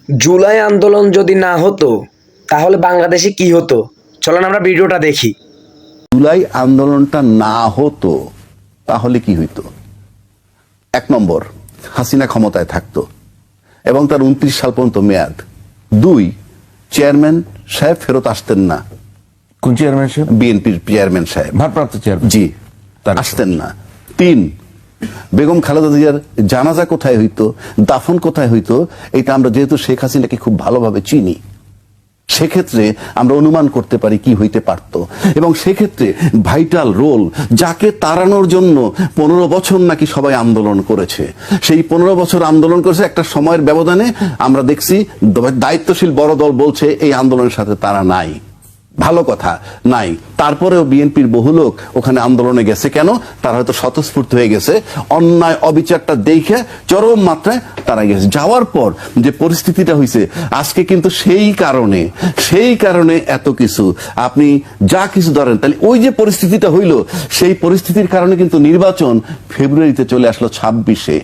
জুলাই আন্দোলন যদি না হতো তাহলে বাংলাদেশে কি হতো? চলেন আমরা ভিডিওটা দেখি। জুলাই আন্দোলনটা না হতো তাহলে কি হইতো? 1 নম্বর, হাসিনা ক্ষমতায় থাকতো এবং তার 29 সাল পর্যন্ত মেয়াদ। 2, চেয়ারম্যান সাহেব ফেরত আসতেন না। কোন চেয়ারম্যান সাহেব? বিএনপির চেয়ারম্যান সাহেব, ভারপ্রাপ্ত চেয়ারম্যান। জি, তার আসতেন না। 3, বেগম খালেদা জিয়ার জানাজা কোথায় হইতো, দাফন কোথায় হইতো, এটা আমরা যেহেতু শেখ হাসিনাকে খুব ভালোভাবে চিনি, সেক্ষেত্রে আমরা অনুমান করতে পারি কি হইতে পারত। এবং সেক্ষেত্রে ভাইটাল রোল, যাকে তাড়ানোর জন্য 15 বছর নাকি সবাই আন্দোলন করেছে, সেই 15 বছর আন্দোলন করেছে, একটা সময়ের ব্যবধানে আমরা দেখছি দায়িত্বশীল বড় দল বলছে এই আন্দোলনের সাথে তারা নাই। ভালো কথা, নাই। তারপরেও বিএনপির বহু লোক ওখানে আন্দোলনে গেছে কেন? তারা হয়তো স্বতঃস্ফূর্ত হয়ে গেছে, অন্যায় অবিচারটা দেখে চরম মাত্রায় তারা গেছে। যাওয়ার পর যে পরিস্থিতিটা হয়েছে আজকে, কিন্তু সেই কারণে এত কিছু আপনি যা কিছু ধরেন, তাহলে ওই যে পরিস্থিতিটা হইল, সেই পরিস্থিতির কারণে কিন্তু নির্বাচন ফেব্রুয়ারিতে চলে আসলো 26-এ।